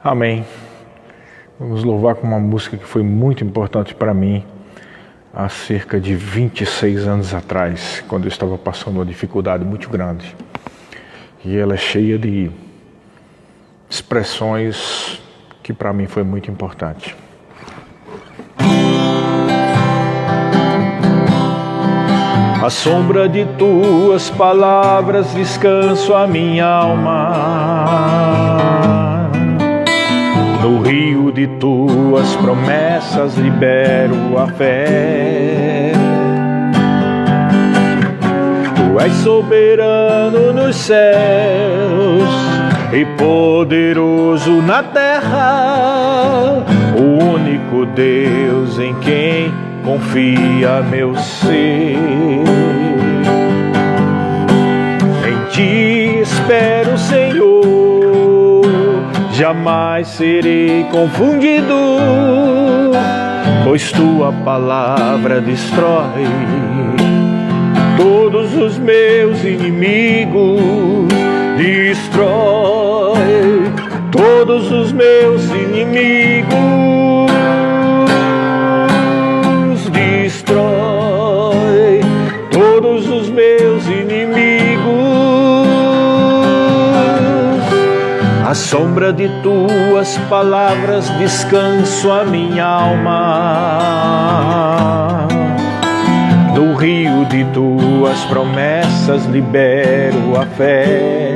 Amém. Vamos louvar com uma música que foi muito importante para mim há cerca de 26 anos atrás, quando eu estava passando uma dificuldade muito grande. E ela é cheia de expressões que para mim foi muito importante. À sombra de tuas palavras descanso a minha alma. No rio de tuas promessas libero a fé. Tu és soberano nos céus e poderoso na terra, o único Deus em quem confia meu ser. Em ti espero, Senhor, jamais serei confundido, pois tua palavra destrói todos os meus inimigos. Destrói todos os meus inimigos. Destrói todos os meus inimigos. À sombra de tuas palavras descanso a minha alma. No rio de tuas promessas libero a fé.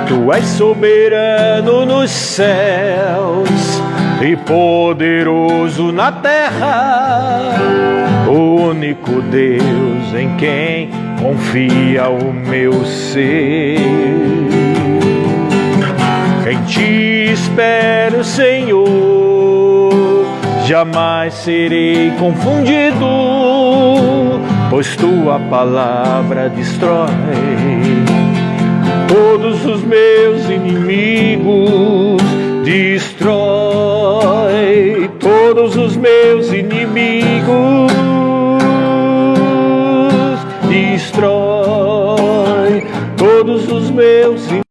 Tu és soberano nos céus e poderoso na terra, o único Deus em quem confia o meu ser. Em ti espero, Senhor, jamais serei confundido, pois tua palavra destrói todos os meus inimigos. Destrói todos os meus inimigos. Destrói todos os meus inimigos.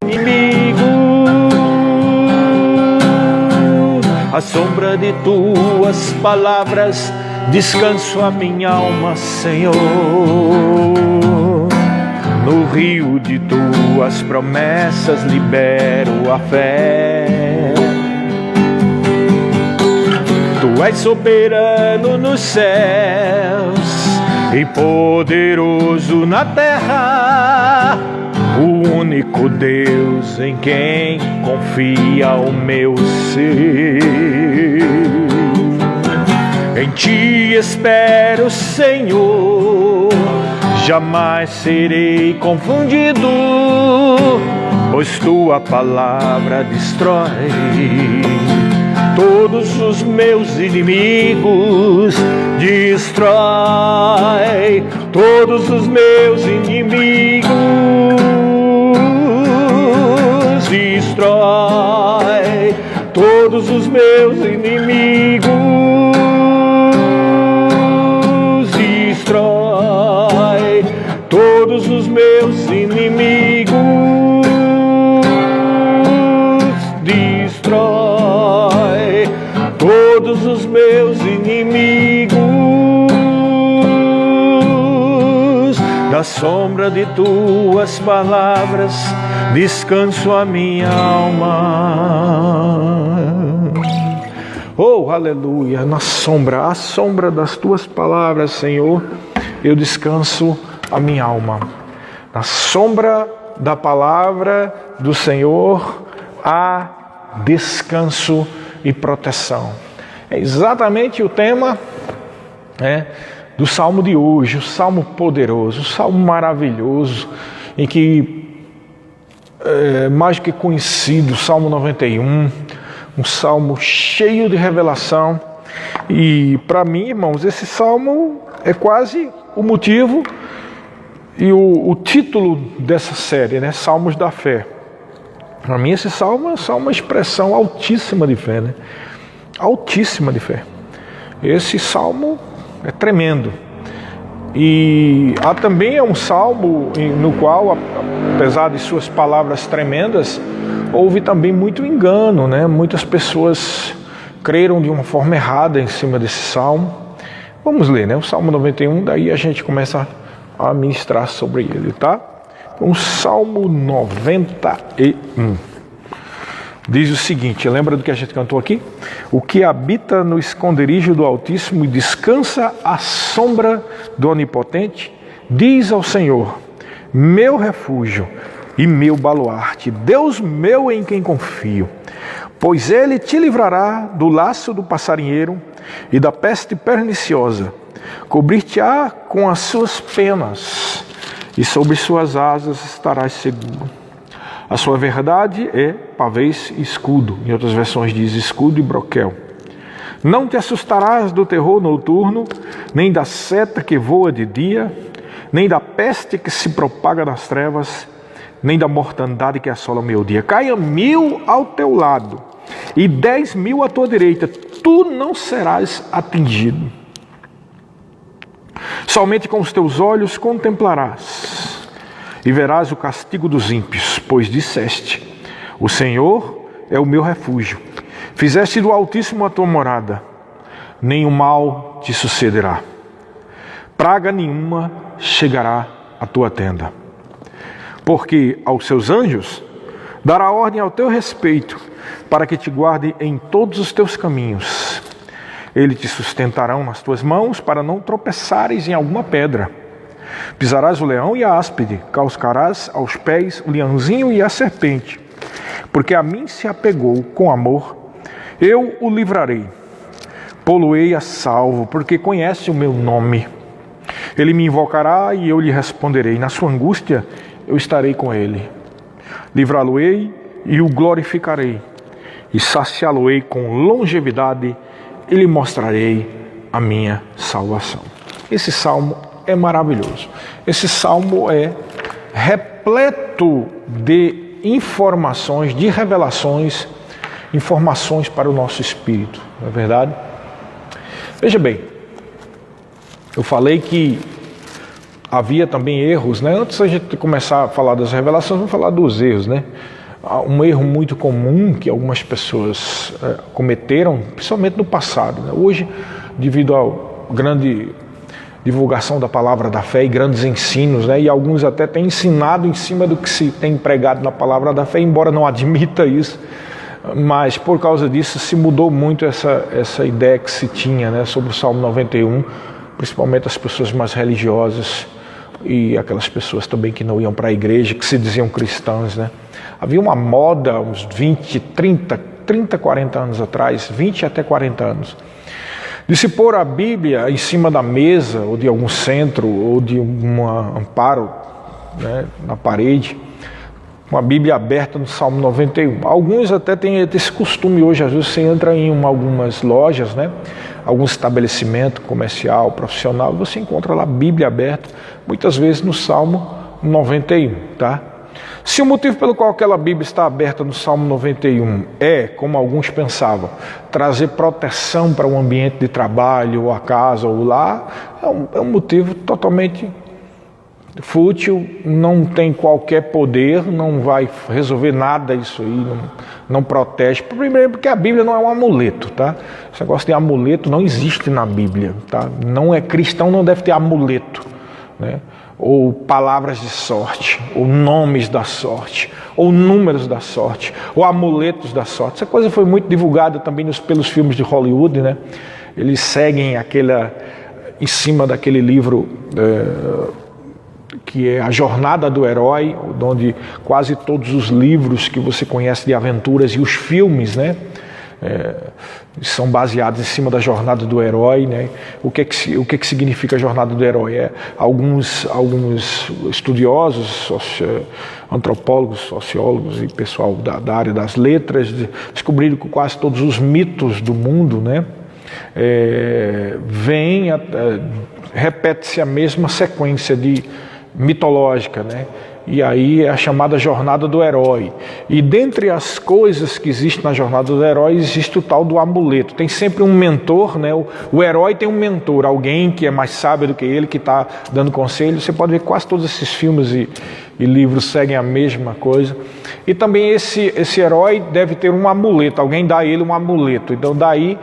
À sombra de tuas palavras descanso a minha alma, Senhor. No rio de tuas promessas libero a fé. Tu és soberano nos céus e poderoso na terra, o único Deus em quem confia o meu ser. Em ti espero, Senhor, jamais serei confundido, pois tua palavra destrói todos os meus inimigos. Destrói todos os meus inimigos. Destrói todos os meus inimigos. Destrói todos os meus inimigos. Destrói todos os meus inimigos. Da sombra de tuas palavras descanso a minha alma. Oh, aleluia! À sombra das tuas palavras, Senhor, eu descanso a minha alma. Na sombra da palavra do Senhor há descanso e proteção. É exatamente o tema do salmo de hoje, o salmo poderoso, o salmo maravilhoso, em que é mais que conhecido, o Salmo 91, um salmo cheio de revelação. E para mim, irmãos, esse salmo é quase o motivo e o título dessa série, né? Salmos da Fé. Para mim esse salmo é só uma expressão altíssima de fé, né? Altíssima de fé. Esse salmo é tremendo. E há também um salmo no qual, apesar de suas palavras tremendas, houve também muito engano, né? Muitas pessoas creram de uma forma errada em cima desse salmo. Vamos ler, né? O Salmo 91, daí a gente começa a ministrar sobre ele, tá? O Salmo 91 diz o seguinte, lembra do que a gente cantou aqui? O que habita no esconderijo do Altíssimo e descansa à sombra do Onipotente, diz ao Senhor, meu refúgio e meu baluarte, Deus meu em quem confio. Pois ele te livrará do laço do passarinheiro e da peste perniciosa. Cobrir-te-á com as suas penas e sobre suas asas estarás seguro. A sua verdade é pavês e escudo. Em outras versões diz escudo e broquel. Não te assustarás do terror noturno, nem da seta que voa de dia, nem da peste que se propaga nas trevas, nem da mortandade que assola o meio-dia. Caia 1000 ao teu lado e 10.000 à tua direita, tu não serás atingido. Somente com os teus olhos contemplarás e verás o castigo dos ímpios, pois disseste, o Senhor é o meu refúgio. Fizeste do Altíssimo a tua morada, nenhum mal te sucederá. Praga nenhuma chegará à tua tenda. Porque aos seus anjos dará ordem ao teu respeito, para que te guarde em todos os teus caminhos. Eles te sustentarão nas tuas mãos, para não tropeçares em alguma pedra. Pisarás o leão e a áspide, calcarás aos pés o leãozinho e a serpente. Porque a mim se apegou com amor, eu o livrarei. Pô-lo-ei a salvo, porque conhece o meu nome. Ele me invocará e eu lhe responderei. Na sua angústia eu estarei com ele. Livrá-lo-ei e o glorificarei. E saciá-lo-ei com longevidade e lhe mostrarei a minha salvação. Esse salmo é maravilhoso. Esse salmo é repleto de informações, de revelações, informações para o nosso espírito, não é verdade? Veja bem, eu falei que havia também erros, né? Antes da gente começar a falar das revelações, vamos falar dos erros, né? Um erro muito comum que algumas pessoas cometeram, principalmente no passado, né? Hoje, devido à grande divulgação da palavra da fé e grandes ensinos, né? E alguns até têm ensinado em cima do que se tem pregado na palavra da fé, embora não admita isso, mas por causa disso se mudou muito essa ideia que se tinha, né, sobre o Salmo 91, principalmente as pessoas mais religiosas e aquelas pessoas também que não iam para a igreja, que se diziam cristãs, né? Havia uma moda uns 20, 30, 40 anos atrás, 20 até 40 anos, de se pôr a Bíblia em cima da mesa, ou de algum centro, ou de um amparo, né, na parede, com a Bíblia aberta no Salmo 91. Alguns até têm esse costume hoje, às vezes você entra em algumas lojas, né, algum estabelecimento comercial, profissional, você encontra lá a Bíblia aberta, muitas vezes no Salmo 91, tá? Se o motivo pelo qual aquela Bíblia está aberta no Salmo 91 é, como alguns pensavam, trazer proteção para o ambiente de trabalho, ou a casa, ou lá, é um motivo totalmente fútil, não tem qualquer poder, não vai resolver nada isso aí, não protege. Primeiro porque a Bíblia não é um amuleto, tá? Esse negócio de amuleto não existe na Bíblia, tá? Não é cristão, não deve ter amuleto, né? Ou palavras de sorte, ou nomes da sorte, ou números da sorte, ou amuletos da sorte. Essa coisa foi muito divulgada também pelos filmes de Hollywood, né? Eles seguem em cima daquele livro que é A Jornada do Herói, onde quase todos os livros que você conhece de aventuras e os filmes, né, são baseados em cima da jornada do herói, né? O que que significa a jornada do herói? Alguns estudiosos, antropólogos, sociólogos e pessoal da área das letras descobriram que quase todos os mitos do mundo, né, repete-se a mesma sequência mitológica, né? E aí é a chamada jornada do herói. E dentre as coisas que existem na jornada do herói, existe o tal do amuleto. Tem sempre um mentor, né? O herói tem um mentor, alguém que é mais sábio do que ele, que está dando conselho. Você pode ver que quase todos esses filmes e livros seguem a mesma coisa. E também esse herói deve ter um amuleto, alguém dá a ele um amuleto. Então daí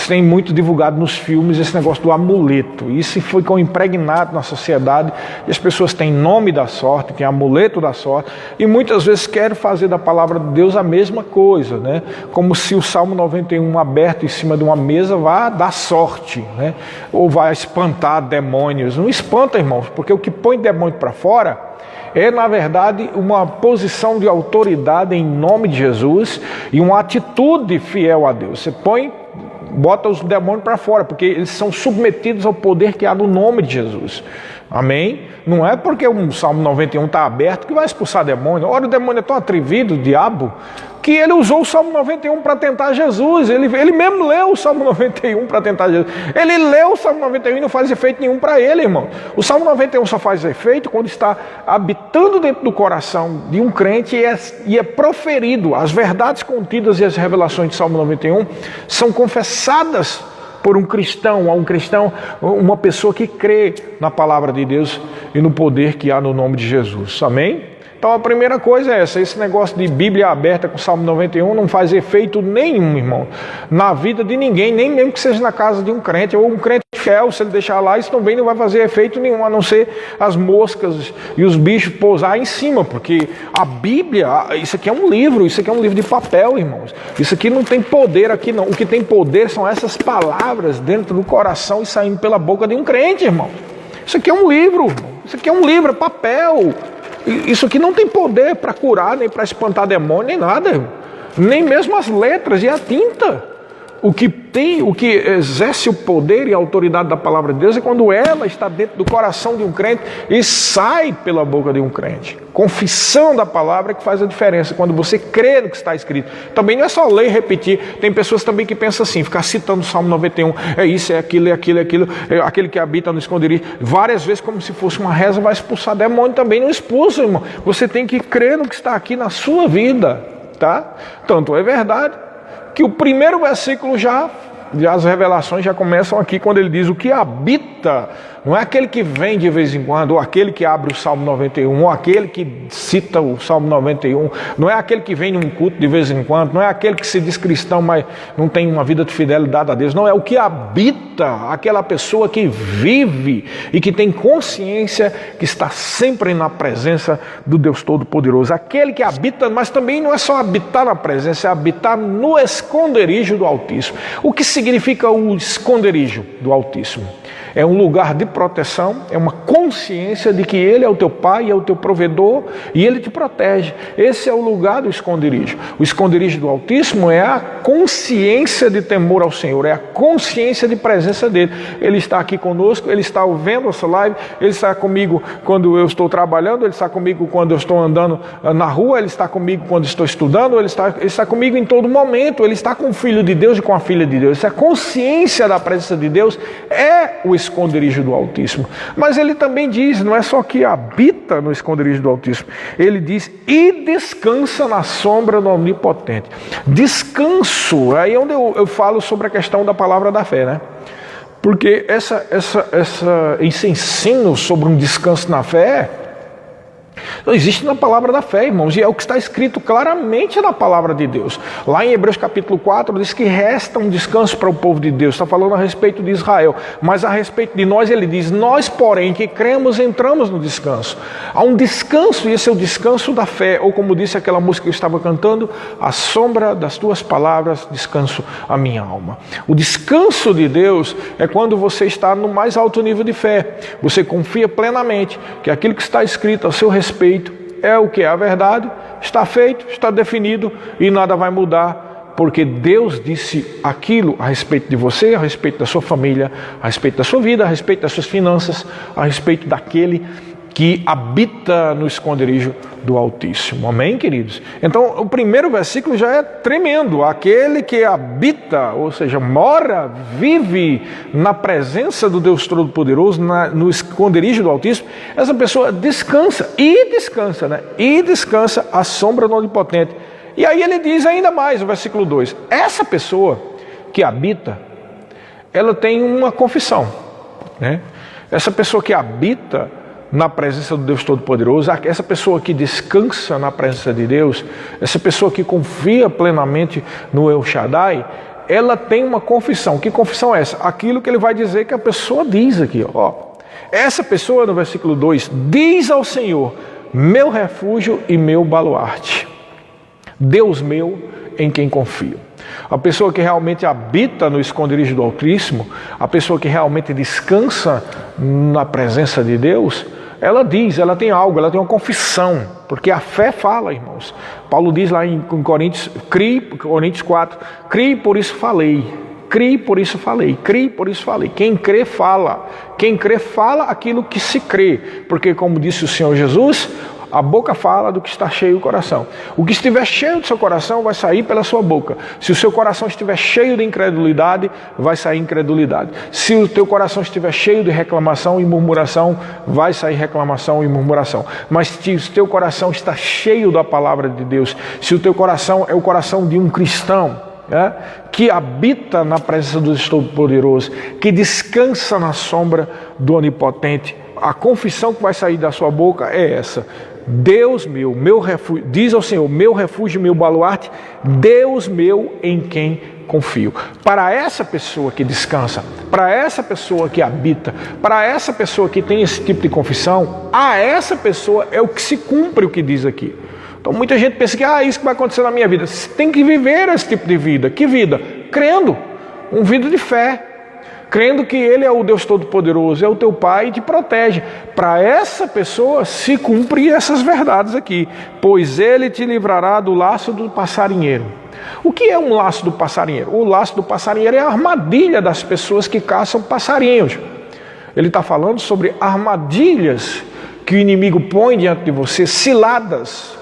tem muito divulgado nos filmes esse negócio do amuleto. Isso ficou impregnado na sociedade e as pessoas têm nome da sorte, têm amuleto da sorte e muitas vezes querem fazer da palavra de Deus a mesma coisa, né? Como se o Salmo 91 aberto em cima de uma mesa vá dar sorte, né? Ou vai espantar demônios. Não espanta, irmãos, porque o que põe demônio para fora é, na verdade, uma posição de autoridade em nome de Jesus e uma atitude fiel a Deus. Você bota os demônios para fora, porque eles são submetidos ao poder que há no nome de Jesus. Amém? Não é porque o Salmo 91 está aberto que vai expulsar demônio. Ora, o demônio é tão atrevido, o diabo, que ele usou o Salmo 91 para tentar Jesus. Ele mesmo leu o Salmo 91 para tentar Jesus. Ele leu o Salmo 91 e não faz efeito nenhum para ele, irmão. O Salmo 91 só faz efeito quando está habitando dentro do coração de um crente e é proferido. As verdades contidas e as revelações de Salmo 91 são confessadas por um cristão, uma pessoa que crê na palavra de Deus e no poder que há no nome de Jesus. Amém? Então a primeira coisa é essa, esse negócio de Bíblia aberta com o Salmo 91 não faz efeito nenhum, irmão, na vida de ninguém, nem mesmo que seja na casa de um crente, ou um crente fiel, se ele deixar lá, isso também não vai fazer efeito nenhum, a não ser as moscas e os bichos pousar em cima, porque a Bíblia, isso aqui é um livro de papel, irmãos, isso aqui não tem poder aqui não, o que tem poder são essas palavras dentro do coração e saindo pela boca de um crente, irmão. Isso aqui é um livro, é papel. Isso aqui não tem poder para curar, nem para espantar demônio, nem nada, irmão. Nem mesmo as letras e a tinta. O que exerce o poder e a autoridade da palavra de Deus é quando ela está dentro do coração de um crente e sai pela boca de um crente. Confissão da palavra é que faz a diferença, quando você crê no que está escrito. Também não é só ler e repetir. Tem pessoas também que pensam assim, ficar citando o Salmo 91, é isso, é aquilo, é aquilo, é aquilo, é aquele que habita no esconderijo. Várias vezes como se fosse uma reza, vai expulsar demônio também. Não expulsa, irmão. Você tem que crer no que está aqui na sua vida, tá? Tanto é verdade que o primeiro versículo as revelações já começam aqui quando ele diz o que habita, não é aquele que vem de vez em quando, ou aquele que abre o Salmo 91, ou aquele que cita o Salmo 91, não é aquele que vem num culto de vez em quando, não é aquele que se diz cristão, mas não tem uma vida de fidelidade a Deus, não, é o que habita, aquela pessoa que vive e que tem consciência que está sempre na presença do Deus Todo-Poderoso, aquele que habita, mas também não é só habitar na presença, é habitar no esconderijo do Altíssimo. O que significa o esconderijo do Altíssimo? É um lugar de proteção, é uma consciência de que Ele é o teu Pai, é o teu provedor e Ele te protege. Esse é o lugar do esconderijo. O esconderijo do Altíssimo é a consciência de temor ao Senhor, é a consciência de presença dEle. Ele está aqui conosco, Ele está vendo essa live, Ele está comigo quando eu estou trabalhando, Ele está comigo quando eu estou andando na rua, Ele está comigo quando estou estudando, Ele está comigo em todo momento, Ele está com o Filho de Deus e com a Filha de Deus. Essa consciência da presença de Deus é o esconderijo do Altíssimo. Mas ele também diz, não é só que habita no esconderijo do Altíssimo, ele diz, e descansa na sombra do Onipotente. Descanso, aí é onde eu falo sobre a questão da palavra da fé, né? Porque esse ensino sobre um descanso na fé existe na palavra da fé, irmãos, e é o que está escrito claramente na palavra de Deus. Lá em Hebreus capítulo 4 diz que resta um descanso para o povo de Deus. Está falando a respeito de Israel, mas a respeito de nós ele diz, nós porém que cremos entramos no descanso. Há um descanso e esse é o descanso da fé, ou como disse aquela música que eu estava cantando, à sombra das tuas palavras descanso a minha alma. O descanso de Deus é quando você está no mais alto nível de fé, você confia plenamente que aquilo que está escrito a seu respeito é o que é a verdade, está feito, está definido e nada vai mudar, porque Deus disse aquilo a respeito de você, a respeito da sua família, a respeito da sua vida, a respeito das suas finanças, a respeito daquele que habita no esconderijo do Altíssimo. Amém, queridos? Então, o primeiro versículo já é tremendo. Aquele que habita, ou seja, mora, vive na presença do Deus Todo-Poderoso, no esconderijo do Altíssimo, essa pessoa descansa, né? E descansa à sombra do Onipotente. E aí ele diz ainda mais, no versículo 2, essa pessoa que habita, ela tem uma confissão, né? Essa pessoa que habita na presença do Deus Todo-Poderoso, essa pessoa que descansa na presença de Deus, essa pessoa que confia plenamente no El Shaddai, ela tem uma confissão. Que confissão é essa? Aquilo que ele vai dizer que a pessoa diz aqui, ó. Essa pessoa, no versículo 2, diz ao Senhor, meu refúgio e meu baluarte, Deus meu em quem confio. A pessoa que realmente habita no esconderijo do Altíssimo, a pessoa que realmente descansa na presença de Deus, ela diz, ela tem algo, ela tem uma confissão, porque a fé fala, irmãos. Paulo diz lá em Coríntios 4, criei, por isso falei. Criei, por isso falei. Criei, por isso falei. Quem crê, fala. Quem crê, fala aquilo que se crê. Porque, como disse o Senhor Jesus, a boca fala do que está cheio o coração. O que estiver cheio do seu coração vai sair pela sua boca. Se o seu coração estiver cheio de incredulidade, vai sair incredulidade. Se o teu coração estiver cheio de reclamação e murmuração, vai sair reclamação e murmuração. Mas se o teu coração está cheio da palavra de Deus, se o teu coração é o coração de um cristão, que habita na presença do Deus Todo-Poderoso, que descansa na sombra do Onipotente, a confissão que vai sair da sua boca é essa: Deus meu, meu refúgio, diz ao Senhor, meu refúgio, meu baluarte, Deus meu em quem confio. Para essa pessoa que descansa, para essa pessoa que habita, para essa pessoa que tem esse tipo de confissão, a essa pessoa é o que se cumpre o que diz aqui. Então muita gente pensa que isso que vai acontecer na minha vida. Você tem que viver esse tipo de vida. Que vida? Crendo. Uma vida de fé. Crendo que Ele é o Deus Todo-Poderoso, é o teu Pai e te protege. Para essa pessoa se cumpre essas verdades aqui. Pois Ele te livrará do laço do passarinheiro. O que é um laço do passarinheiro? O laço do passarinheiro é a armadilha das pessoas que caçam passarinhos. Ele está falando sobre armadilhas que o inimigo põe diante de você, ciladas,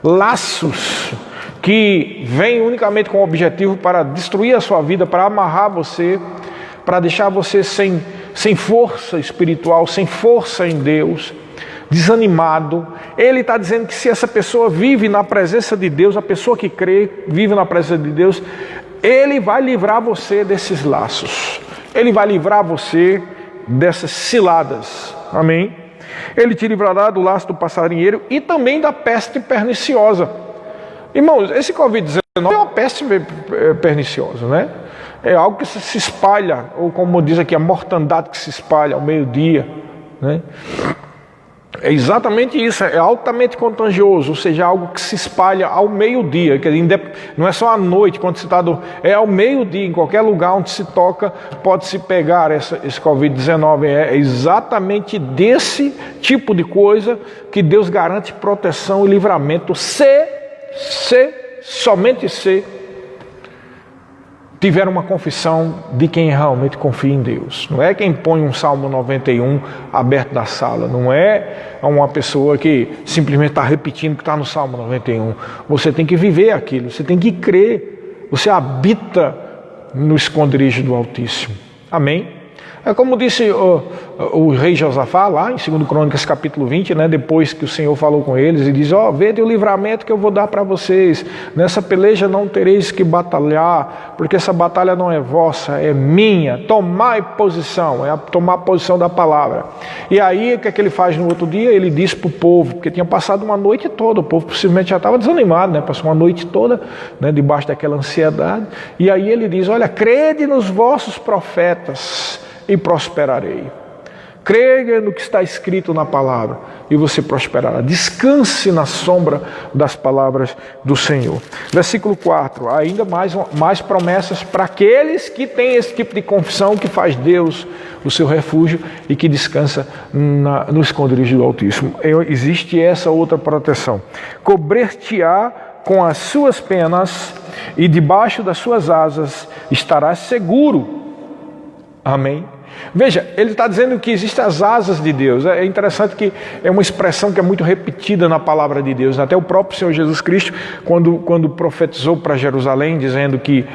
laços que vêm unicamente com o objetivo para destruir a sua vida, para amarrar você, para deixar você sem força espiritual, sem força em Deus, desanimado. Ele está dizendo que se essa pessoa vive na presença de Deus, a pessoa que crê, vive na presença de Deus, Ele vai livrar você desses laços. Ele vai livrar você dessas ciladas. Amém? Ele te livrará do laço do passarinheiro e também da peste perniciosa. Irmãos, esse Covid-19 é uma peste perniciosa, né? É algo que se espalha, ou como diz aqui, a mortandade que se espalha ao meio-dia, né? É exatamente isso, é altamente contagioso, ou seja, algo que se espalha ao meio-dia, quer dizer, não é só à noite, quando você está é ao meio-dia, em qualquer lugar onde se toca, pode-se pegar esse Covid-19. É exatamente desse tipo de coisa que Deus garante proteção e livramento, somente se tiver uma confissão de quem realmente confia em Deus. Não é quem põe um Salmo 91 aberto na sala. Não é uma pessoa que simplesmente está repetindo que está no Salmo 91. Você tem que viver aquilo, você tem que crer. Você habita no esconderijo do Altíssimo. Amém? É como disse o rei Josafá lá em 2 Crônicas capítulo 20, né, depois que o Senhor falou com eles e diz: vede o livramento que eu vou dar para vocês, nessa peleja não tereis que batalhar, porque essa batalha não é vossa, é minha, tomai posição, é tomar a posição da palavra. E aí o que é que ele faz no outro dia? Ele diz para o povo, porque tinha passado uma noite toda, o povo possivelmente já estava desanimado, né, passou uma noite toda, né, debaixo daquela ansiedade, e aí ele diz: olha, crede nos vossos profetas e prosperarei. Creia no que está escrito na palavra e você prosperará. Descanse na sombra das palavras do Senhor. Versículo 4, ainda mais promessas para aqueles que têm esse tipo de confissão, que faz Deus o seu refúgio e que descansa no esconderijo do Altíssimo. Existe essa outra proteção. Cobrir-te-á com as suas penas e debaixo das suas asas estarás seguro. Amém? Veja, ele está dizendo que existem as asas de Deus. É interessante que é uma expressão que é muito repetida na palavra de Deus. Até o próprio Senhor Jesus Cristo, quando profetizou para Jerusalém, dizendo que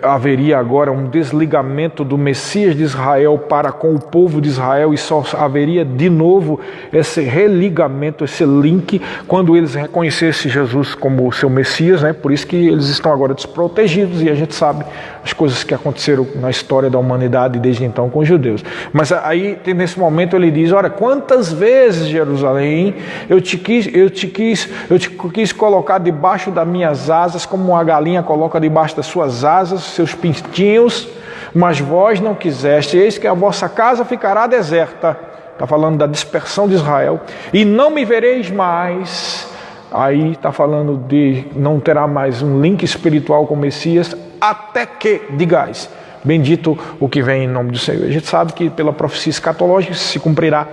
haveria agora um desligamento do Messias de Israel para com o povo de Israel, e só haveria de novo esse religamento, esse link, quando eles reconhecessem Jesus como seu Messias, né? Por isso que eles estão agora desprotegidos, e a gente sabe as coisas que aconteceram na história da humanidade desde então com os judeus. Mas aí, nesse momento, ele diz: olha, quantas vezes, Jerusalém, eu te quis colocar debaixo das minhas asas, como uma galinha coloca debaixo das suas asas, seus pintinhos, mas vós não quiseste, eis que a vossa casa ficará deserta. Está falando da dispersão de Israel. E não me vereis mais. Aí está falando de não terá mais um link espiritual com o Messias, até que digais: bendito o que vem em nome do Senhor. A gente sabe que pela profecia escatológica se cumprirá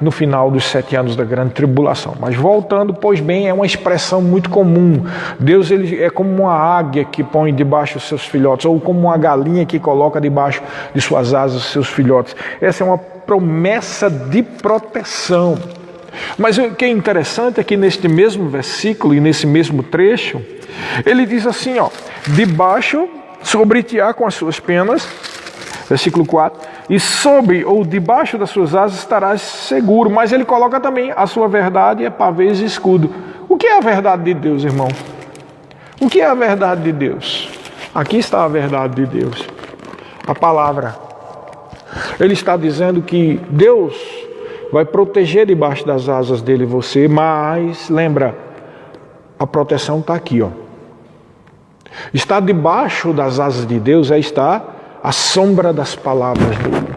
no final dos 7 anos da grande tribulação. Mas voltando, pois bem, é uma expressão muito comum. Deus, ele é como uma águia que põe debaixo os seus filhotes, ou como uma galinha que coloca debaixo de suas asas os seus filhotes. Essa é uma promessa de proteção. Mas o que é interessante é que neste mesmo versículo e nesse mesmo trecho, ele diz assim, ó: debaixo, sobre-te-á com as suas penas, versículo 4, e sobre ou debaixo das suas asas estarás seguro. Mas ele coloca também: a sua verdade é pavês e escudo. O que é a verdade de Deus, irmão? O que é a verdade de Deus? Aqui está a verdade de Deus, a palavra. Ele está dizendo que Deus vai proteger debaixo das asas dele você, mas lembra, a proteção está aqui, ó. Está debaixo das asas de Deus é estar à sombra das palavras dele,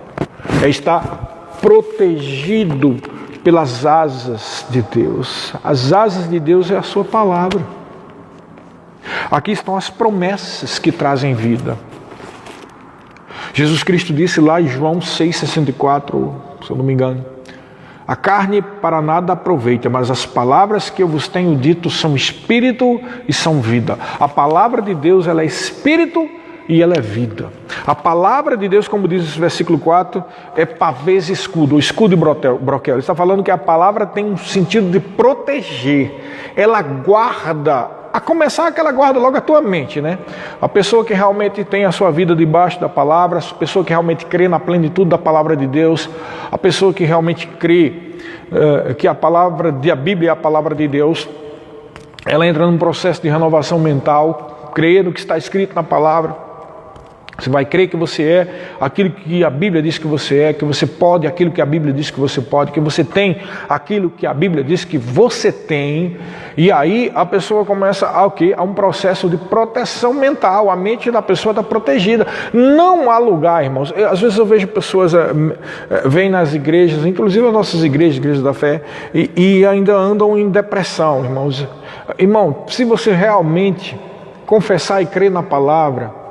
é estar protegido pelas asas de Deus. As asas de Deus é a sua palavra. Aqui estão as promessas que trazem vida. Jesus Cristo disse lá em João 6,64, se eu não me engano: a carne para nada aproveita, mas as palavras que eu vos tenho dito são espírito e são vida. A palavra de Deus, ela é espírito e ela é vida. A palavra de Deus, como diz o versículo 4, é pavês e escudo, ou escudo e broquel. Ele está falando que a palavra tem um sentido de proteger. Ela guarda, a começar que ela guarda logo a tua mente, né? A pessoa que realmente tem a sua vida debaixo da palavra, a pessoa que realmente crê na plenitude da palavra de Deus, a pessoa que realmente crê que a Bíblia é a palavra de Deus, ela entra num processo de renovação mental, crê no que está escrito na palavra. Você vai crer que você é aquilo que a Bíblia diz que você é, que você pode aquilo que a Bíblia diz que você pode, que você tem aquilo que a Bíblia diz que você tem. E aí a pessoa começa a um processo de proteção mental. A mente da pessoa está protegida. Não há lugar, irmãos. Às vezes eu vejo pessoas vêm nas igrejas, inclusive as nossas igrejas da fé, e ainda andam em depressão, irmãos. Irmão, se você realmente confessar e crer na palavra,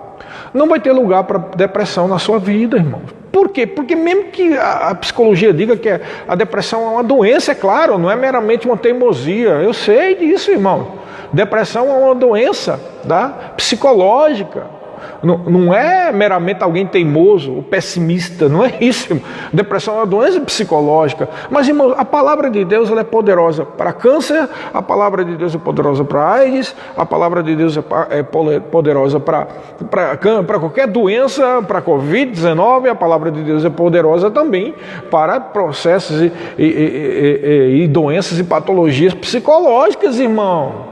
não vai ter lugar para depressão na sua vida, irmão. Por quê? Porque mesmo que a psicologia diga que a depressão é uma doença, é claro, não é meramente uma teimosia. Eu sei disso, irmão. Depressão é uma doença, tá? Psicológica. Não é meramente alguém teimoso ou pessimista, não é isso, irmão. Depressão é uma doença psicológica. Mas, irmão, a palavra de Deus, ela é poderosa para câncer, a palavra de Deus é poderosa para AIDS, a palavra de Deus é poderosa para qualquer doença, para Covid-19, a palavra de Deus é poderosa também para processos e doenças e patologias psicológicas, irmão.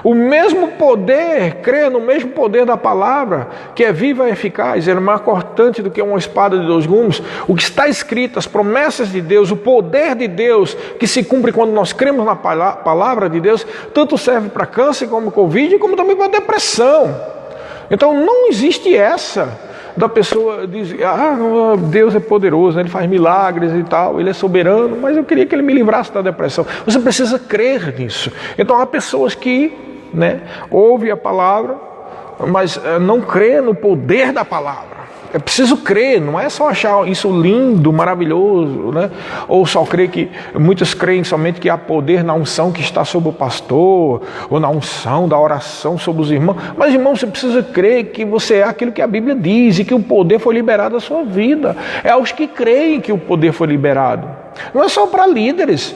O mesmo poder, crer no mesmo poder da palavra, que é viva e eficaz, é mais cortante do que uma espada de 2 gumes. O que está escrito, as promessas de Deus, o poder de Deus, que se cumpre quando nós cremos na palavra de Deus, tanto serve para câncer como Covid, como também para depressão. Então não existe essa da pessoa dizer: Deus é poderoso, Ele faz milagres e tal, Ele é soberano, mas eu queria que Ele me livrasse da depressão. Você precisa crer nisso. Então há pessoas que ouvem a palavra, mas não crê no poder da palavra. É preciso crer, não é só achar isso lindo, maravilhoso, né? Ou só crer que, muitos creem somente que há poder na unção que está sobre o pastor, ou na unção da oração sobre os irmãos. Mas, irmão, você precisa crer que você é aquilo que a Bíblia diz e que o poder foi liberado na sua vida. É aos que creem que o poder foi liberado. Não é só para líderes.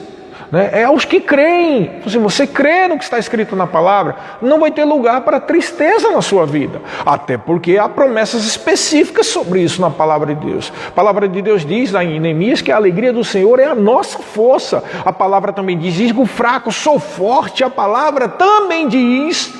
É aos que creem. Se você crê no que está escrito na palavra, não vai ter lugar para tristeza na sua vida. Até porque há promessas específicas sobre isso na palavra de Deus. A palavra de Deus diz lá em Neemias que a alegria do Senhor é a nossa força. A palavra também diz: digo fraco, sou forte. A palavra também diz...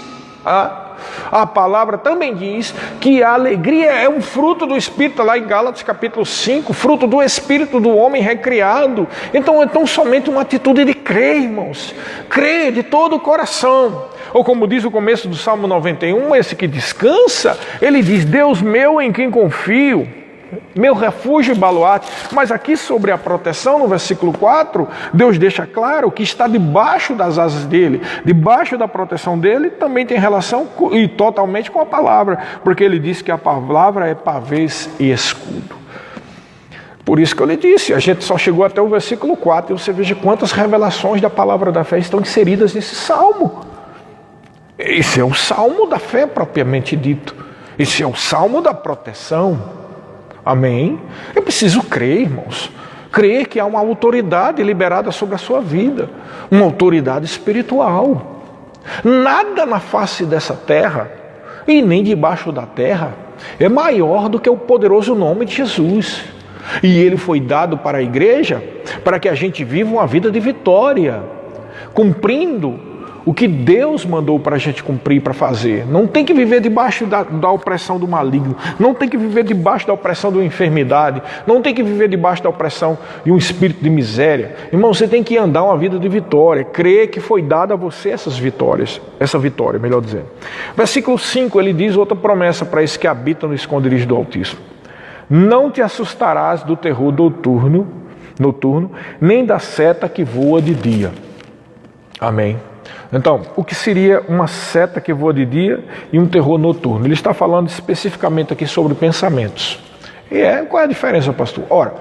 A palavra também diz que a alegria é um fruto do Espírito, lá em Gálatas capítulo 5, fruto do Espírito do homem recriado. Então é tão somente uma atitude de crer, irmãos. Crer de todo o coração. Ou como diz o começo do Salmo 91, esse que descansa, ele diz: Deus meu em quem confio, meu refúgio e baluarte. Mas aqui sobre a proteção, no versículo 4, Deus deixa claro que está debaixo das asas dele, debaixo da proteção dele, também tem relação e totalmente com a palavra, porque ele diz que a palavra é pavês e escudo. Por isso que eu lhe disse, a gente só chegou até o versículo 4, e você veja quantas revelações da palavra da fé estão inseridas nesse salmo. Esse é o salmo da fé propriamente dito. Esse é o salmo da proteção. Amém? É preciso crer, irmãos. Crer que há uma autoridade liberada sobre a sua vida. Uma autoridade espiritual. Nada na face dessa terra, e nem debaixo da terra, é maior do que o poderoso nome de Jesus. E ele foi dado para a igreja para que a gente viva uma vida de vitória, cumprindo o que Deus mandou para a gente cumprir, para fazer. Não tem que viver debaixo da opressão do maligno. Não tem que viver debaixo da opressão da enfermidade. Não tem que viver debaixo da opressão de um espírito de miséria. Irmão, você tem que andar uma vida de vitória. Crer que foi dada a você essas vitórias. Essa vitória, melhor dizendo. Versículo 5, ele diz outra promessa para esse que habita no esconderijo do Altíssimo. Não te assustarás do terror noturno, nem da seta que voa de dia. Amém. Então, o que seria uma seta que voa de dia e um terror noturno? Ele está falando especificamente aqui sobre pensamentos. Qual é a diferença, pastor? Ora,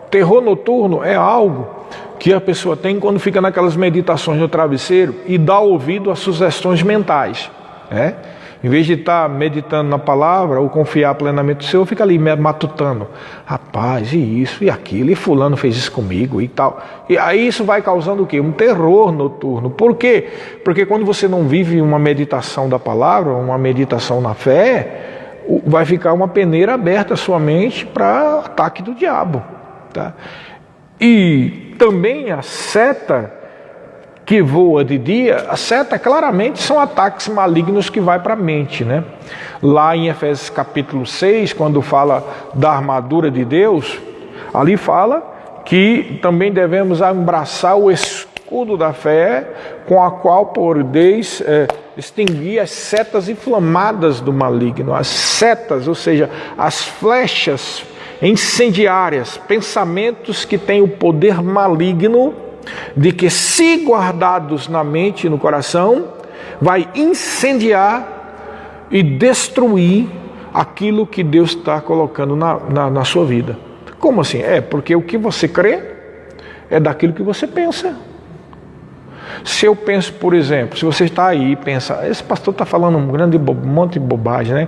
terror noturno é algo que a pessoa tem quando fica naquelas meditações no travesseiro e dá ouvido às sugestões mentais. Em vez de estar meditando na palavra ou confiar plenamente no Senhor, fica ali matutando. Rapaz, e isso, e aquilo, e fulano fez isso comigo e tal. E aí isso vai causando o quê? Um terror noturno. Por quê? Porque quando você não vive uma meditação da palavra, uma meditação na fé, vai ficar uma peneira aberta à sua mente para ataque do diabo. Tá? E também a seta que voa de dia, a seta claramente são ataques malignos que vai para a mente, né? Lá em Efésios capítulo 6, quando fala da armadura de Deus, ali fala que também devemos abraçar o escudo da fé, com a qual podeis extinguir as setas inflamadas do maligno. As setas, ou seja, as flechas incendiárias, pensamentos que têm o poder maligno de que, se guardados na mente e no coração, vai incendiar e destruir aquilo que Deus está colocando na sua vida. Como assim? Porque o que você crê é daquilo que você pensa. Se eu penso, por exemplo, se você está aí e pensa, esse pastor está falando um monte de bobagem, né?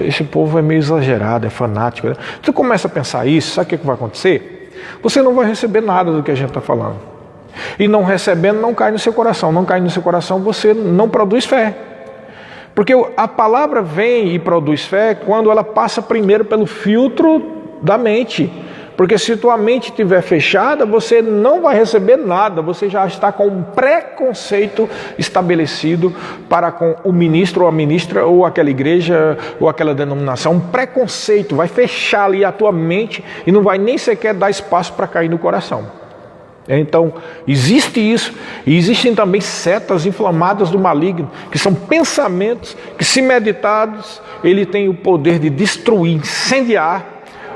Esse povo é meio exagerado, é fanático, né? Você começa a pensar isso, sabe o que vai acontecer? Você não vai receber nada do que a gente está falando. E não recebendo, não cai no seu coração. Não cai no seu coração, você não produz fé. Porque a palavra vem e produz fé quando ela passa primeiro pelo filtro da mente. Porque se tua mente estiver fechada, você não vai receber nada. Você já está com um preconceito estabelecido para com o ministro ou a ministra, ou aquela igreja, ou aquela denominação. Um preconceito vai fechar ali a tua mente e não vai nem sequer dar espaço para cair no coração. Então, existe isso. E existem também setas inflamadas do maligno, que são pensamentos que, se meditados, ele tem o poder de destruir, incendiar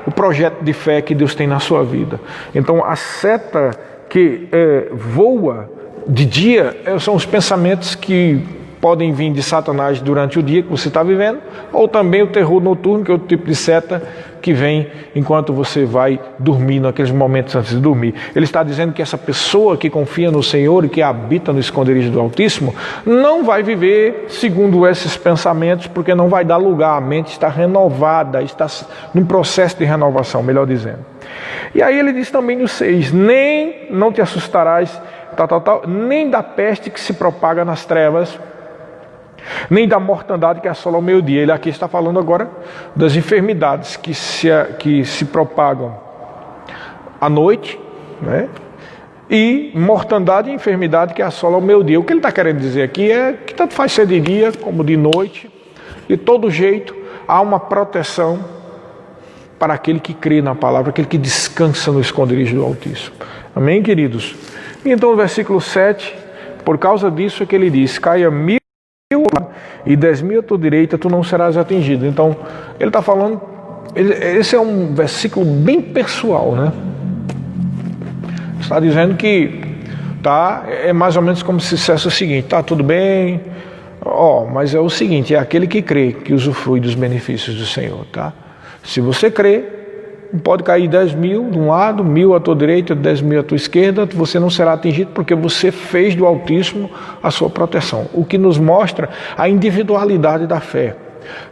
o projeto de fé que Deus tem na sua vida. Então, a seta que voa de dia são os pensamentos que podem vir de Satanás durante o dia que você está vivendo, ou também o terror noturno, que é outro tipo de seta que vem enquanto você vai dormir, naqueles momentos antes de dormir. Ele está dizendo que essa pessoa que confia no Senhor e que habita no esconderijo do Altíssimo não vai viver segundo esses pensamentos, porque não vai dar lugar, a mente está renovada, está num processo de renovação, melhor dizendo. E aí ele diz também no 6, nem não te assustarás, nem da peste que se propaga nas trevas, nem da mortandade que assola ao meio-dia. Ele aqui está falando agora das enfermidades que se propagam à noite, né? E mortandade e enfermidade que assola ao meio-dia. O que ele está querendo dizer aqui é que tanto faz ser de dia como de noite, de todo jeito há uma proteção para aquele que crê na palavra, aquele que descansa no esconderijo do Altíssimo. Amém, queridos? E então, no versículo 7, por causa disso é que ele diz, caia 1000 e 10.000 à tua direita, tu não serás atingido. Então, ele está falando, esse é um versículo bem pessoal, né? Está dizendo que é mais ou menos como se dissesse o seguinte, tudo bem, mas é o seguinte, é aquele que crê que usufrui dos benefícios do Senhor, tá? Se você crê, pode cair 10.000 de um lado, 1.000 à tua direita, 10.000 à tua esquerda, você não será atingido porque você fez do Altíssimo a sua proteção. O que nos mostra a individualidade da fé.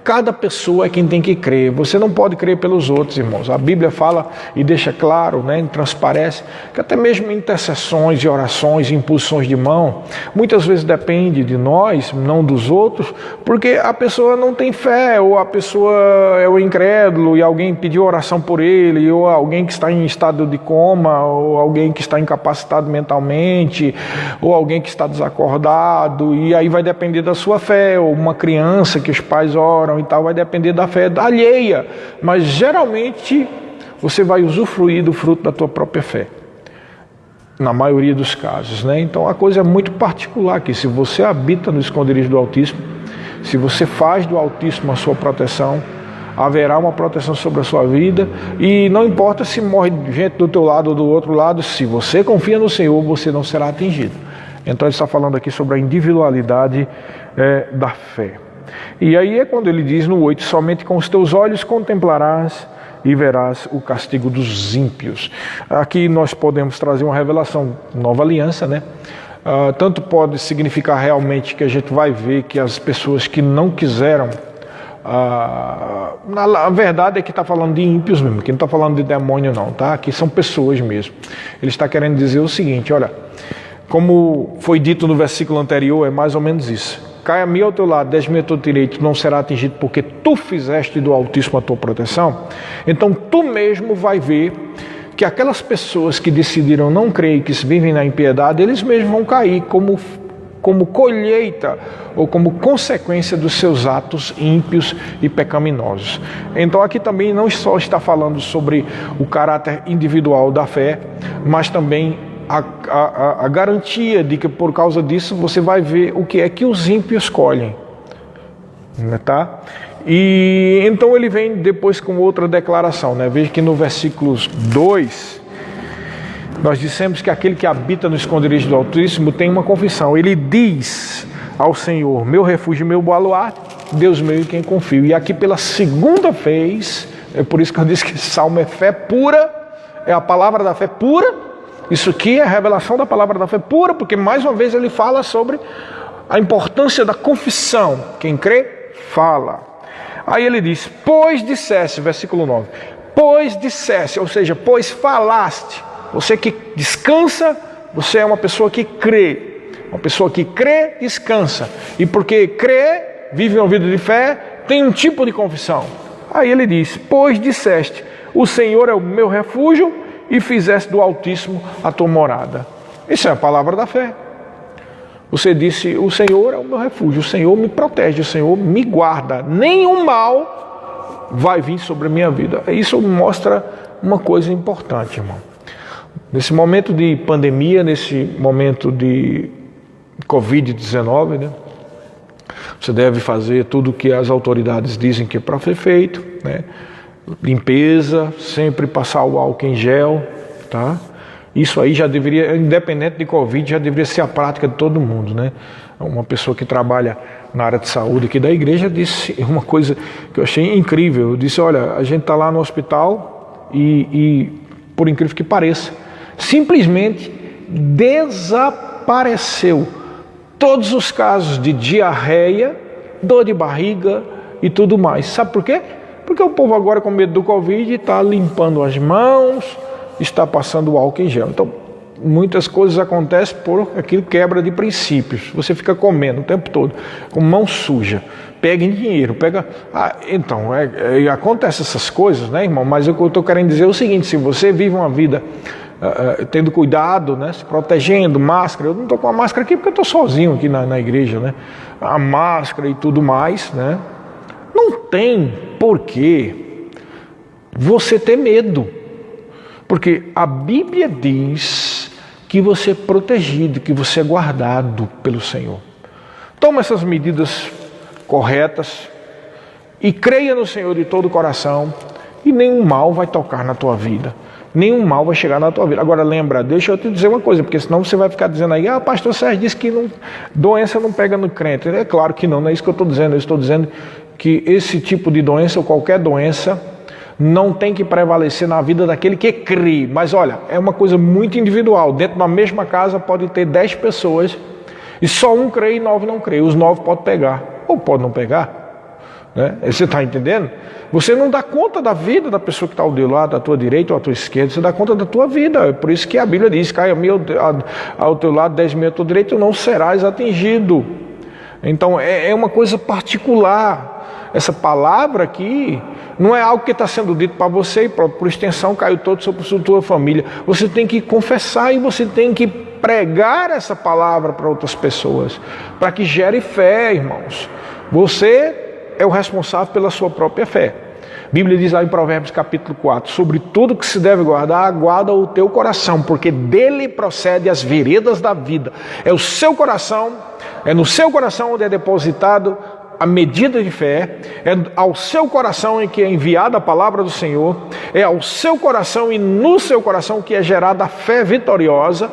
Cada pessoa é quem tem que crer. Você não pode crer pelos outros, irmãos. A Bíblia fala e deixa claro, né, transparece, que até mesmo intercessões e orações e impulsões de mão, muitas vezes depende de nós, não dos outros, porque a pessoa não tem fé, ou a pessoa é o incrédulo e alguém pediu oração por ele, ou alguém que está em estado de coma, ou alguém que está incapacitado mentalmente, ou alguém que está desacordado, e aí vai depender da sua fé, ou uma criança que os pais oram e tal, vai depender da fé alheia, mas geralmente você vai usufruir do fruto da tua própria fé, na maioria dos casos, né? Então a coisa é muito particular aqui. Se você habita no esconderijo do Altíssimo, se você faz do Altíssimo a sua proteção, haverá uma proteção sobre a sua vida, e não importa se morre gente do teu lado ou do outro lado, se você confia no Senhor, você não será atingido. Então ele está falando aqui sobre a individualidade da fé. E aí é quando ele diz no 8, somente com os teus olhos contemplarás e verás o castigo dos ímpios. Aqui nós podemos trazer uma revelação, nova aliança, né? Tanto pode significar realmente que a gente vai ver que as pessoas que não quiseram, na verdade é que está falando de ímpios mesmo, que não está falando de demônio não, tá? Aqui são pessoas mesmo. Ele está querendo dizer o seguinte, olha, como foi dito no versículo anterior, é mais ou menos isso. Caia 1.000 ao teu lado, 10.000 ao teu direito, não será atingido porque tu fizeste do Altíssimo a tua proteção. Então tu mesmo vai ver que aquelas pessoas que decidiram não crer e que vivem na impiedade, eles mesmos vão cair como colheita ou como consequência dos seus atos ímpios e pecaminosos. Então aqui também não só está falando sobre o caráter individual da fé, mas também a garantia de que por causa disso você vai ver o que é que os ímpios colhem, tá? E então ele vem depois com outra declaração, né? Veja que no versículo 2 nós dissemos que aquele que habita no esconderijo do Altíssimo tem uma confissão. Ele diz ao Senhor, meu refúgio e meu baluarte, Deus meu em quem confio. E aqui pela segunda vez, é por isso que eu disse que esse salmo é fé pura, é a palavra da fé pura. Isso aqui é a revelação da palavra da fé pura, porque mais uma vez ele fala sobre a importância da confissão. Quem crê, fala. Aí ele diz, pois dissesse, versículo 9, pois dissesse, ou seja, pois falaste. Você que descansa, você é uma pessoa que crê. Uma pessoa que crê, descansa. E porque crê, vive uma vida de fé, tem um tipo de confissão. Aí ele diz, pois disseste, o Senhor é o meu refúgio, e fizeste do Altíssimo a tua morada. Isso é a palavra da fé. Você disse, o Senhor é o meu refúgio, o Senhor me protege, o Senhor me guarda. Nenhum mal vai vir sobre a minha vida. Isso mostra uma coisa importante, irmão. Nesse momento de pandemia, nesse momento de Covid-19, né? Você deve fazer tudo o que as autoridades dizem que é para ser feito, né? Limpeza, sempre passar o álcool em gel, tá? Isso aí já deveria, independente de Covid, já deveria ser a prática de todo mundo, né? uma pessoa que trabalha na área de saúde aqui da igreja, disse uma coisa que eu achei incrível. Eu disse, olha, a gente está lá no hospital e, por incrível que pareça, simplesmente desapareceu todos os casos de diarreia, dor de barriga e tudo mais. Sabe por quê? Porque o povo agora, com medo do Covid, está limpando as mãos, está passando álcool em gel. Então, muitas coisas acontecem por aquilo quebra de princípios. Você fica comendo o tempo todo, com mão suja, pega em dinheiro, pega... então, acontece essas coisas, né, irmão? Mas o que eu estou querendo dizer é o seguinte, se você vive uma vida tendo cuidado, né, se protegendo, máscara, eu não estou com a máscara aqui porque eu estou sozinho aqui na igreja, né? A máscara e tudo mais, né? Não tem porquê você ter medo, porque a Bíblia diz que você é protegido, que você é guardado pelo Senhor. Toma essas medidas corretas e creia no Senhor de todo o coração e nenhum mal vai tocar na tua vida. Nenhum mal vai chegar na tua vida. Agora lembra, deixa eu te dizer uma coisa, porque senão você vai ficar dizendo aí, pastor Sérgio disse que doença não pega no crente. É claro que não é isso que eu estou dizendo. Eu estou dizendo que esse tipo de doença ou qualquer doença não tem que prevalecer na vida daquele que crê. Mas olha, é uma coisa muito individual. Dentro da mesma casa pode ter 10 pessoas e só um crê e 9 não crê. Os 9 podem pegar ou pode não pegar. Né? Você está entendendo? Você não dá conta da vida da pessoa que está ao teu lado, à tua direita ou à tua esquerda, você dá conta da tua vida. É por isso que a Bíblia diz, caia ao teu lado, 10 mil à tua direita, tu não serás atingido. Então é uma coisa particular. Essa palavra aqui não é algo que está sendo dito para você e por extensão caiu todo sobre a tua família. Você tem que confessar e você tem que pregar essa palavra para outras pessoas, para que gere fé, irmãos. Você é o responsável pela sua própria fé. A Bíblia diz lá em Provérbios capítulo 4, sobre tudo que se deve guardar, guarda o teu coração, porque dele procede as veredas da vida. É o seu coração, é no seu coração onde é depositado a medida de fé, é ao seu coração em que é enviada a palavra do Senhor, é ao seu coração e no seu coração que é gerada a fé vitoriosa.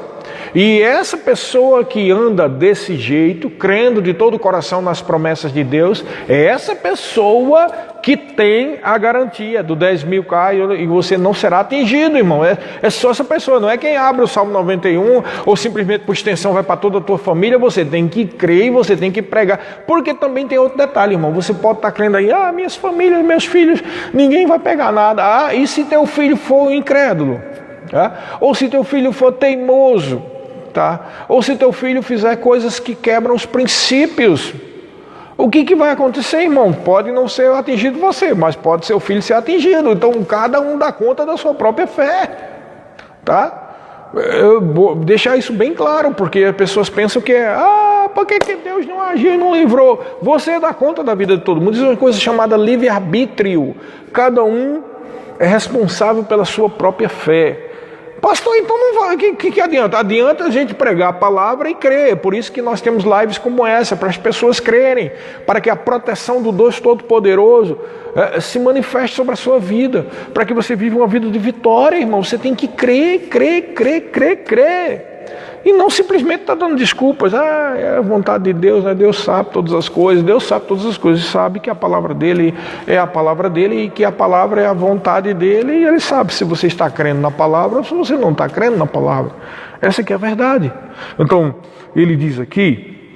E essa pessoa que anda desse jeito, crendo de todo o coração nas promessas de Deus, é essa pessoa que tem a garantia do 10 mil cai e você não será atingido, irmão. É só essa pessoa, não é quem abre o Salmo 91 ou simplesmente por extensão vai para toda a tua família. Você tem que crer e você tem que pregar. Porque também tem outro detalhe, irmão. Você pode estar crendo aí, minhas famílias, meus filhos, ninguém vai pegar nada. E se teu filho for incrédulo? Ou se teu filho for teimoso? Ou se teu filho fizer coisas que quebram os princípios, o que vai acontecer, irmão? Pode não ser atingido você, mas pode ser o filho ser atingido. Então cada um dá conta da sua própria fé, Eu vou deixar isso bem claro, porque as pessoas pensam que por que Deus não agiu e não livrou? Você dá conta da vida de todo mundo. Isso é uma coisa chamada livre-arbítrio. Cada um é responsável pela sua própria fé. Pastor, então não vai, que adianta? Adianta a gente pregar a palavra e crer. Por isso que nós temos lives como essa, para as pessoas crerem, para que a proteção do Deus Todo-Poderoso se manifeste sobre a sua vida, para que você viva uma vida de vitória, irmão. Você tem que crer. E não simplesmente está dando desculpas. É a vontade de Deus, né? Deus sabe todas as coisas. Deus sabe todas as coisas. Sabe que a palavra dele é a palavra dele e que a palavra é a vontade dele. E ele sabe se você está crendo na palavra ou se você não está crendo na palavra. Essa que é a verdade. Então, ele diz aqui,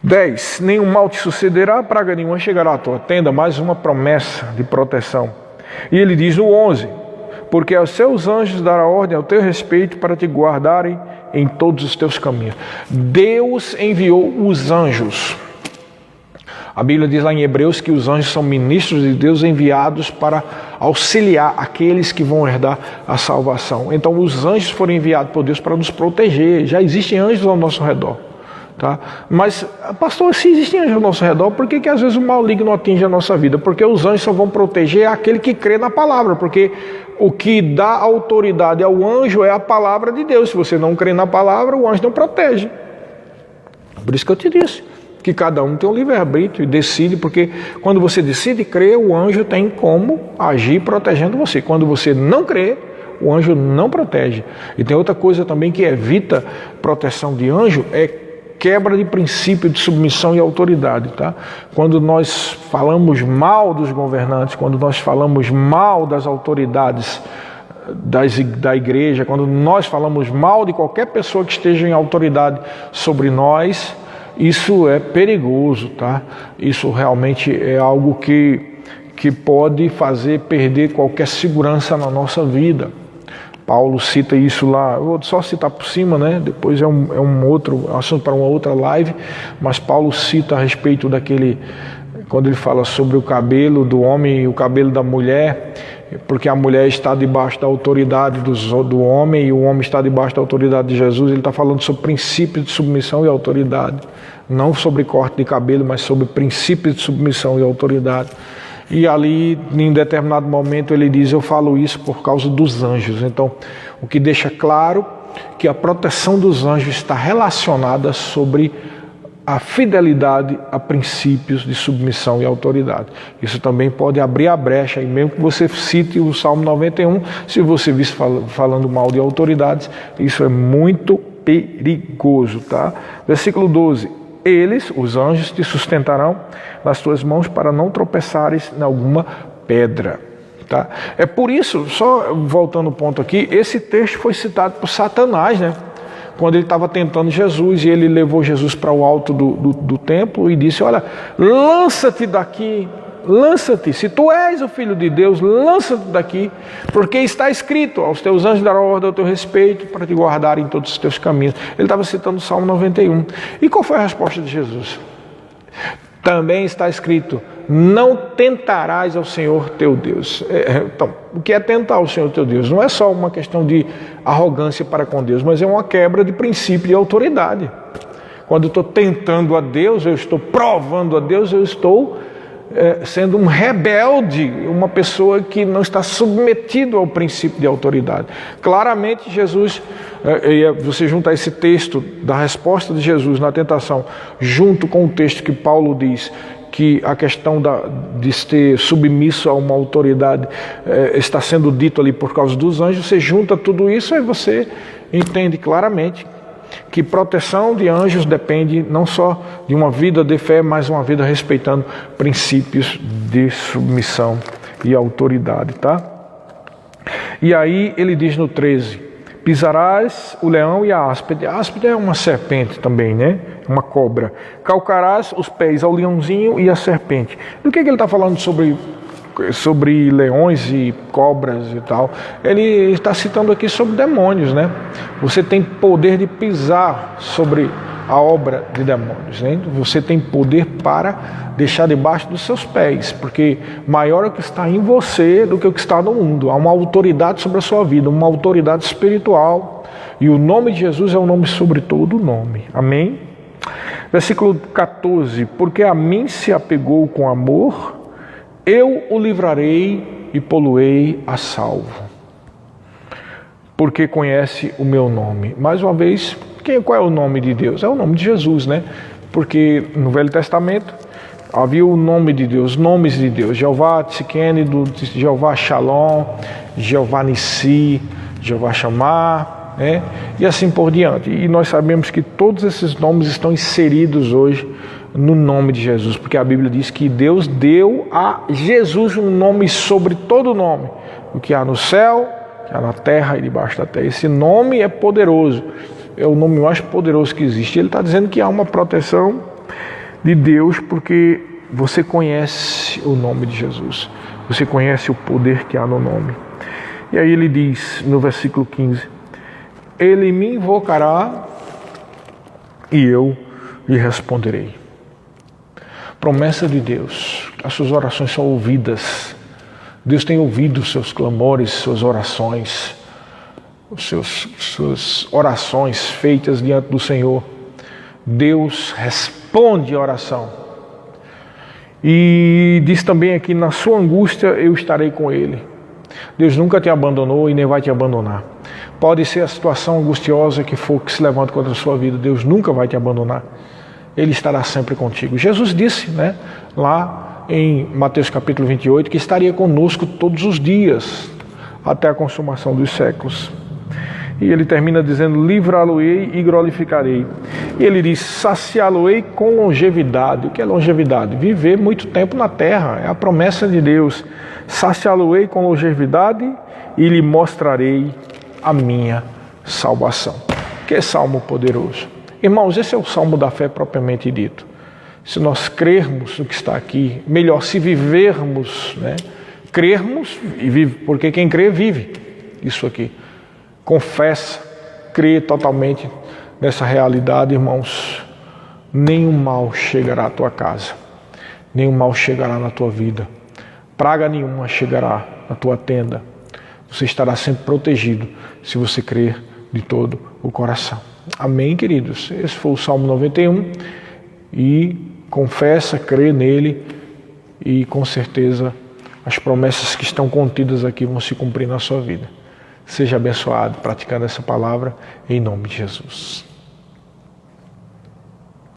10, nenhum mal te sucederá, praga nenhuma chegará à tua tenda. Mais uma promessa de proteção. E ele diz no 11, porque aos seus anjos dará ordem ao teu respeito para te guardarem em todos os teus caminhos. Deus enviou os anjos. A Bíblia diz lá em Hebreus que os anjos são ministros de Deus enviados para auxiliar aqueles que vão herdar a salvação. Então os anjos foram enviados por Deus para nos proteger. Já existem anjos ao nosso redor. Mas, pastor, se existem anjos ao nosso redor, por que às vezes o maligno não atinge a nossa vida? Porque os anjos só vão proteger aquele que crê na palavra, porque o que dá autoridade ao anjo é a palavra de Deus. Se você não crê na palavra, o anjo não protege. Por isso que eu te disse que cada um tem um livre-arbítrio e decide, porque quando você decide crer, o anjo tem como agir protegendo você. Quando você não crê, o anjo não protege. E tem outra coisa também que evita proteção de anjo, é quebra de princípio de submissão e autoridade, tá? Quando nós falamos mal dos governantes, quando nós falamos mal das autoridades da igreja, quando nós falamos mal de qualquer pessoa que esteja em autoridade sobre nós, isso é perigoso, tá? Isso realmente é algo que pode fazer perder qualquer segurança na nossa vida. Paulo cita isso lá, eu vou só citar por cima, né? Depois é um outro assunto para uma outra live, mas Paulo cita a respeito daquele, quando ele fala sobre o cabelo do homem e o cabelo da mulher, porque a mulher está debaixo da autoridade do homem e o homem está debaixo da autoridade de Jesus. Ele está falando sobre princípios de submissão e autoridade, não sobre corte de cabelo, mas sobre princípios de submissão e autoridade. E ali, em determinado momento, ele diz, eu falo isso por causa dos anjos. Então, o que deixa claro que a proteção dos anjos está relacionada sobre a fidelidade a princípios de submissão e autoridade. Isso também pode abrir a brecha, e mesmo que você cite o Salmo 91, se você visse falando mal de autoridades, isso é muito perigoso, tá? Versículo 12. Eles, os anjos, te sustentarão nas tuas mãos para não tropeçares em alguma pedra. Tá? É por isso, só voltando ao ponto aqui, esse texto foi citado por Satanás, né? Quando ele estava tentando Jesus, e ele levou Jesus para o alto do templo e disse, olha, lança-te daqui, lança-te, se tu és o Filho de Deus, lança-te daqui, porque está escrito, aos teus anjos darão ordem ao teu respeito, para te guardarem em todos os teus caminhos. Ele estava citando o Salmo 91. E qual foi a resposta de Jesus? Também está escrito, não tentarás ao Senhor teu Deus. Então, o que é tentar ao Senhor teu Deus? Não é só uma questão de arrogância para com Deus, mas é uma quebra de princípio de autoridade. Quando eu estou tentando a Deus, eu estou provando a Deus, eu estou sendo um rebelde, uma pessoa que não está submetido ao princípio de autoridade. Claramente Jesus, você junta esse texto da resposta de Jesus na tentação, junto com o texto que Paulo diz que a questão de ser submisso a uma autoridade está sendo dito ali por causa dos anjos, você junta tudo isso e você entende claramente que proteção de anjos depende não só de uma vida de fé, mas uma vida respeitando princípios de submissão e autoridade, tá? E aí ele diz no 13, pisarás o leão e a áspide. A áspide é uma serpente também, né? Uma cobra. Calcarás os pés ao leãozinho e à serpente. Do que ele está falando sobre leões e cobras e tal? Ele está citando aqui sobre demônios, né? Você tem poder de pisar sobre a obra de demônios, né? Você tem poder para deixar debaixo dos seus pés, porque maior é o que está em você do que o que está no mundo. Há uma autoridade sobre a sua vida, uma autoridade espiritual, e o nome de Jesus é o nome sobre todo nome. Amém? Versículo 14, porque a mim se apegou com amor, eu o livrarei e poluei a salvo, porque conhece o meu nome. Mais uma vez, qual é o nome de Deus? É o nome de Jesus, né? Porque no Velho Testamento havia o nome de Deus, nomes de Deus, Jeová Tzidkenu, Jeová Shalom, Jeová Nissi, Jeová Shammah, né? E assim por diante. E nós sabemos que todos esses nomes estão inseridos hoje no nome de Jesus, porque a Bíblia diz que Deus deu a Jesus um nome sobre todo nome, o que há no céu, o que há na terra e debaixo da terra. Esse nome é poderoso, é o nome mais poderoso que existe. Ele está dizendo que há uma proteção de Deus, porque você conhece o nome de Jesus, você conhece o poder que há no nome. E aí ele diz no versículo 15, ele me invocará e eu lhe responderei. Promessa de Deus, as suas orações são ouvidas. Deus tem ouvido os seus clamores, suas orações, suas orações feitas diante do Senhor. Deus responde a oração. E diz também aqui, na sua angústia eu estarei com ele. Deus nunca te abandonou e nem vai te abandonar. Pode ser a situação angustiosa que for que se levante contra a sua vida, Deus nunca vai te abandonar. Ele estará sempre contigo. Jesus disse, né, lá em Mateus capítulo 28, que estaria conosco todos os dias, até a consumação dos séculos. E ele termina dizendo, livrá-lo-ei e glorificarei. E ele diz, saciá-lo-ei com longevidade. O que é longevidade? Viver muito tempo na terra, é a promessa de Deus. Saciá-lo-ei com longevidade e lhe mostrarei a minha salvação. Que salmo poderoso. Irmãos, esse é o salmo da fé propriamente dito. Se nós crermos no que está aqui, melhor, se vivermos, né? Crermos e vive, porque quem crê vive isso aqui. Confessa, crê totalmente nessa realidade, irmãos. Nenhum mal chegará à tua casa, nenhum mal chegará na tua vida, praga nenhuma chegará na tua tenda. Você estará sempre protegido se você crer de todo o coração. Amém, queridos? Esse foi o Salmo 91 e confessa, crê nele e com certeza as promessas que estão contidas aqui vão se cumprir na sua vida. Seja abençoado praticando essa palavra em nome de Jesus.